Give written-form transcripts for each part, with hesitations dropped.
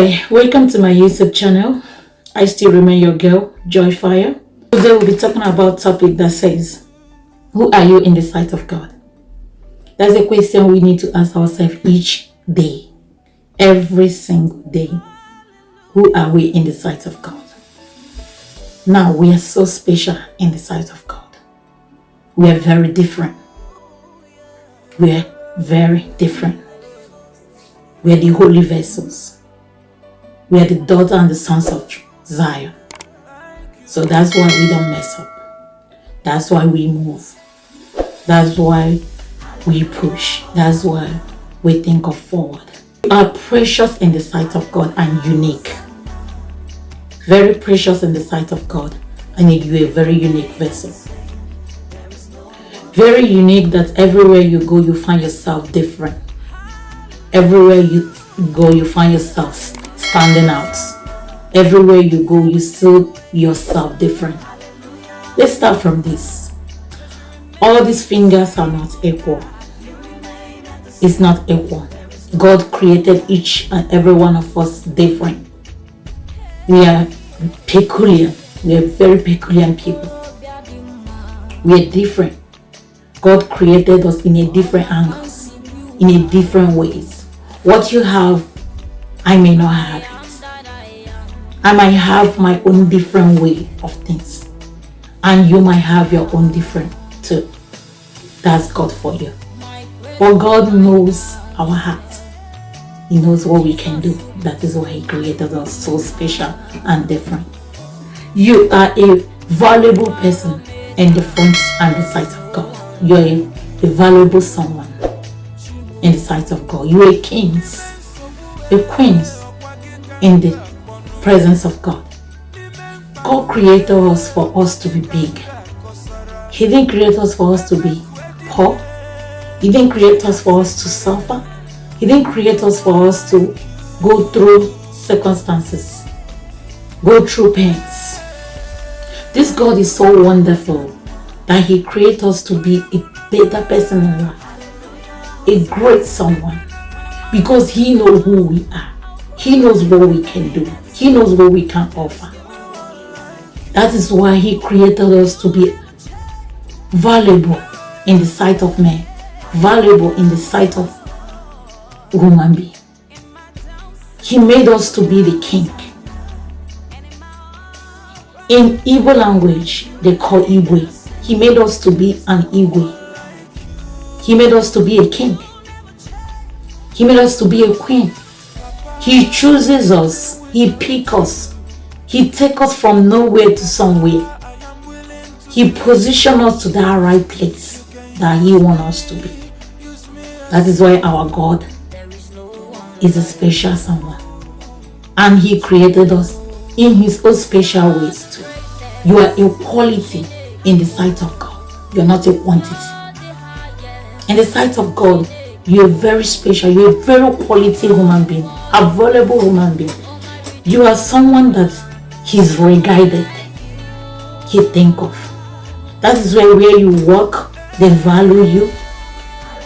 Hi, welcome to my YouTube channel. I still remain your girl, Joy Fire. Today we'll be talking about a topic that says, who are you in the sight of God? That's a question we need to ask ourselves each day, every single day. Who are we in the sight of God? Now, we are so special in the sight of God. We are very different. We are very different. We are the holy vessels. We are the daughter and the sons of Zion. So that's why we don't mess up. That's why we move. That's why we push. That's why we think of forward. We are precious in the sight of God and unique. Very precious in the sight of God. And you're a very unique vessel. Very unique that everywhere you go, you find yourself different. Everywhere you go, you find yourself standing out. Everywhere you go, you see yourself different. Let's start from this. All these fingers are not equal. It's not equal. God created each and every one of us different. We are peculiar. We are very peculiar people. We are different. God created us in a different angles, in a different ways. What you have, I may not have it. I might have my own different way of things. And you might have your own different too. That's God for you. But God knows our heart. He knows what we can do. That is why He created us so special and different. You are a valuable person in the front and the sight of God. You are a valuable someone in the sight of God. You are kings, a queens in the presence of God. God created us for us to be big. He didn't create us for us to be poor. He didn't create us for us to suffer. He didn't create us for us to go through circumstances, go through pains. This God is so wonderful that He created us to be a better person in life, a great someone, because He knows who we are. He knows what we can do. He knows what we can offer. That is why He created us to be valuable in the sight of men, valuable in the sight of human being. He made us to be the king. In Igbo language, they call Igwe. He made us to be an Igwe. He made us to be a king. He made us to be a queen. He chooses us. He picks us. He takes us from nowhere to somewhere. He positions us to that right place that He wants us to be. That is why our God is a special someone. And He created us in His own special ways too. You are a quality in the sight of God. You are not a quantity. In the sight of God, you are very special. You are a very quality human being, a valuable human being. You are someone that He's regarded. He think of. That is why where you work, they value you.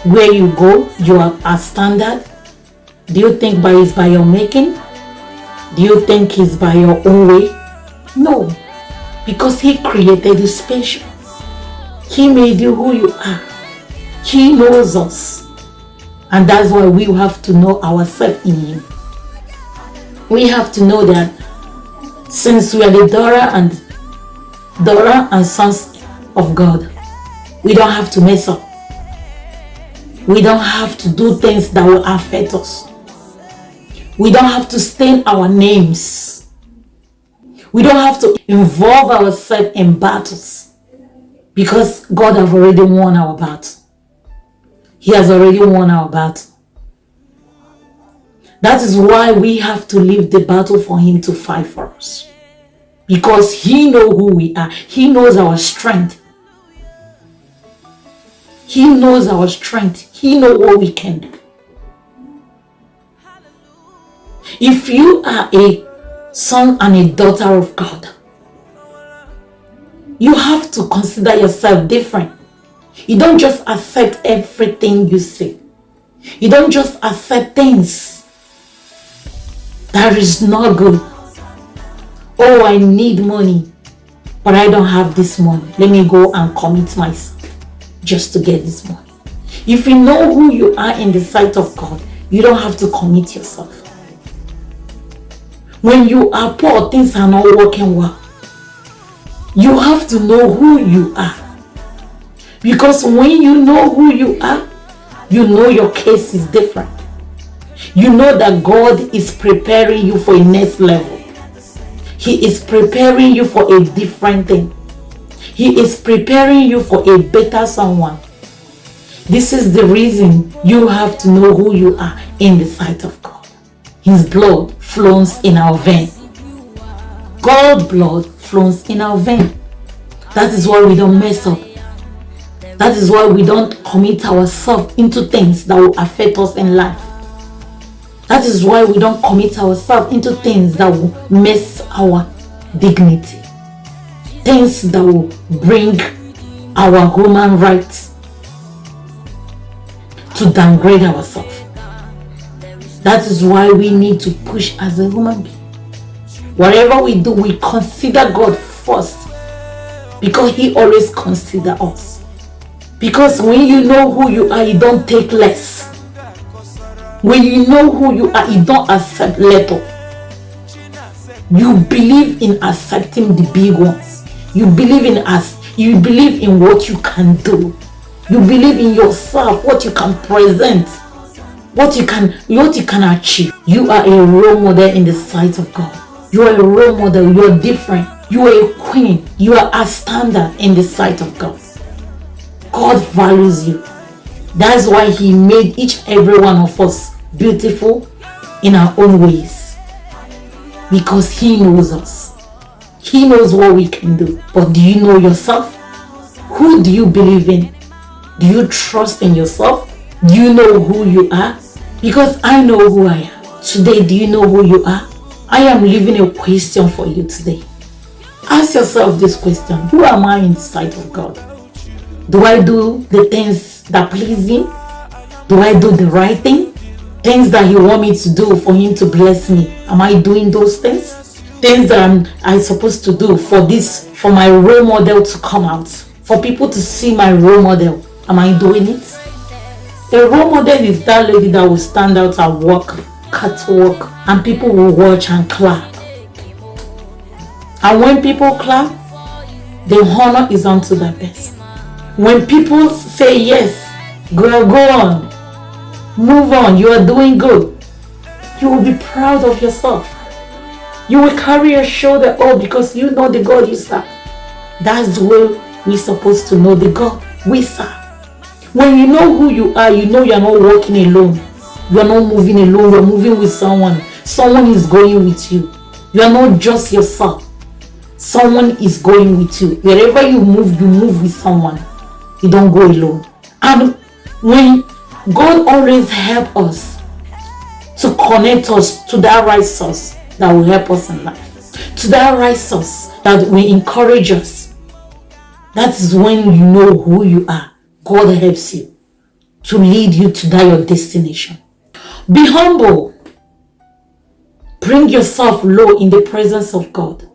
Where you go, you are a standard. Do you think it's by your making? Do you think it's by your own way? No, because He created you special. He made you who you are. He knows us. And that's why we have to know ourselves in Him. We have to know that since we are the daughter and sons of God, we don't have to mess up. We don't have to do things that will affect us. We don't have to stain our names. We don't have to involve ourselves in battles, because God has already won our battle. He has already won our battle. That is why we have to leave the battle for Him to fight for us, because He knows who we are. He knows our strength. He knows our strength. He knows what we can do. If you are a son and a daughter of God, you have to consider yourself different. You don't just accept everything you say. You don't just accept things. That is not good. Oh, I need money, but I don't have this money. Let me go and commit myself just to get this money. If you know who you are in the sight of God, you don't have to commit yourself. When you are poor, things are not working well. You have to know who you are. Because when you know who you are, you know your case is different. You know that God is preparing you for a next level. He is preparing you for a different thing. He is preparing you for a better someone. This is the reason you have to know who you are in the sight of God. His blood flows in our vein. God's blood flows in our vein. That is why we don't mess up. That is why we don't commit ourselves into things that will affect us in life. That is why we don't commit ourselves into things that will mess our dignity. Things that will bring our human rights to downgrade ourselves. That is why we need to push as a human being. Whatever we do, we consider God first, because He always considers us. Because when you know who you are, you don't take less. When you know who you are, you don't accept little. You believe in accepting the big ones. You believe in us. You believe in what you can do. You believe in yourself, what you can present, what you can achieve. You are a role model in the sight of God. You are a role model. You are different. You are a queen. You are a standard in the sight of God. God values you. That's why He made each every one of us beautiful in our own ways. Because He knows us. He knows what we can do. But do you know yourself? Who do you believe in? Do you trust in yourself? Do you know who you are? Because I know who I am. Today, do you know who you are? I am leaving a question for you today. Ask yourself this question. Who am I in the sight of God? Do I do the things that please Him? Do I do the right thing? Things that He wants me to do for Him to bless me. Am I doing those things? Things that I'm supposed to do for my role model to come out. For people to see my role model. Am I doing it? A role model is that lady that will stand out and walk, catwalk, and people will watch and clap. And when people clap, the honor is unto that person. When people say yes, girl, go on, move on, you are doing good, you will be proud of yourself. You will carry your shoulder up because you know the God you serve. That's the way we're supposed to know the God we serve. When you know who you are, you know you're not walking alone. You're not moving alone, you're moving with someone. Someone is going with you. You're not just yourself. Someone is going with you. Wherever you move with someone. You don't go alone. And when God always helps us to connect us to that right source that will help us in life, to that right source that will encourage us, that is when you know who you are. God helps you to lead you to that your destination. Be humble. Bring yourself low in the presence of God.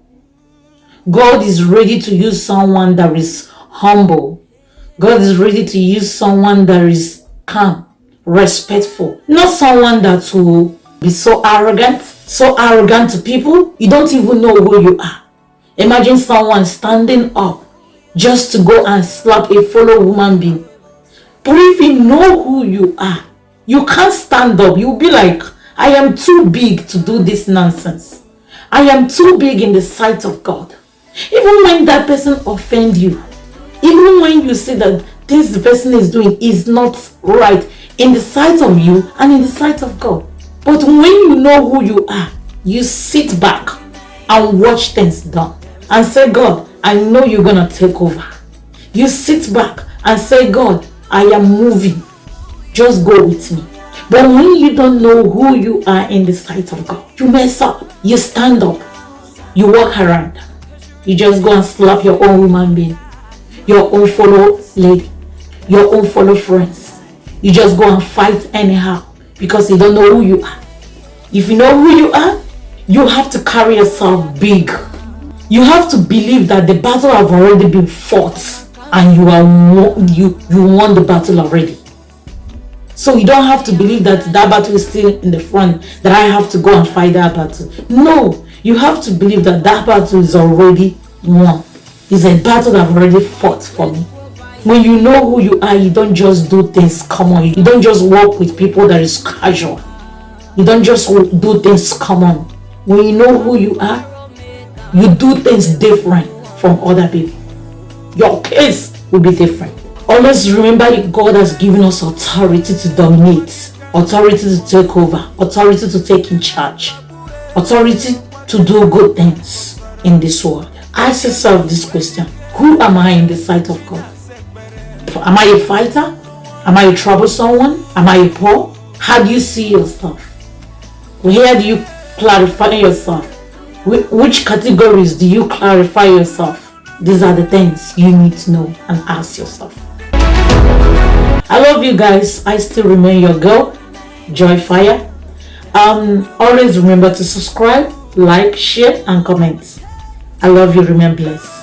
God is ready to use someone that is humble. God is ready to use someone that is calm, respectful. Not someone that will be so arrogant to people. You don't even know who you are. Imagine someone standing up just to go and slap a fellow human being. But if you know who you are, you can't stand up. You'll be like, I am too big to do this nonsense. I am too big in the sight of God. Even when that person offends you, even when you see that things the person is doing is not right in the sight of you and in the sight of God. But when you know who you are, you sit back and watch things done and say, God, I know you're going to take over. You sit back and say, God, I am moving. Just go with me. But when you don't know who you are in the sight of God, you mess up. You stand up. You walk around. You just go and slap your own human being, your own fellow lady, your own fellow friends. You just go and fight anyhow because you don't know who you are. If you know who you are, You have to carry yourself big. You have to believe that the battle have already been fought and you won the battle already. So you don't have to believe that that battle is still in the front, that I have to go and fight that battle. No, you have to believe that that battle is already won. It's a battle that I've already fought for me. When you know who you are, you don't just do things common. You don't just walk with people that is casual. You don't just do things common. When you know who you are, you do things different from other people. Your case will be different. Always remember God has given us authority to dominate, authority to take over, authority to take in charge, authority to do good things in this world. Ask yourself this question: who am I in the sight of God? Am I a fighter? Am I a troublesome one? Am I a poor? How do you see yourself? Where do you clarify yourself? Which categories do you clarify yourself? These are the things you need to know and ask yourself. I love you guys. I still remain your girl, Joy Fire. Always remember to subscribe, like, share, and comment. I love you. Remain blessed.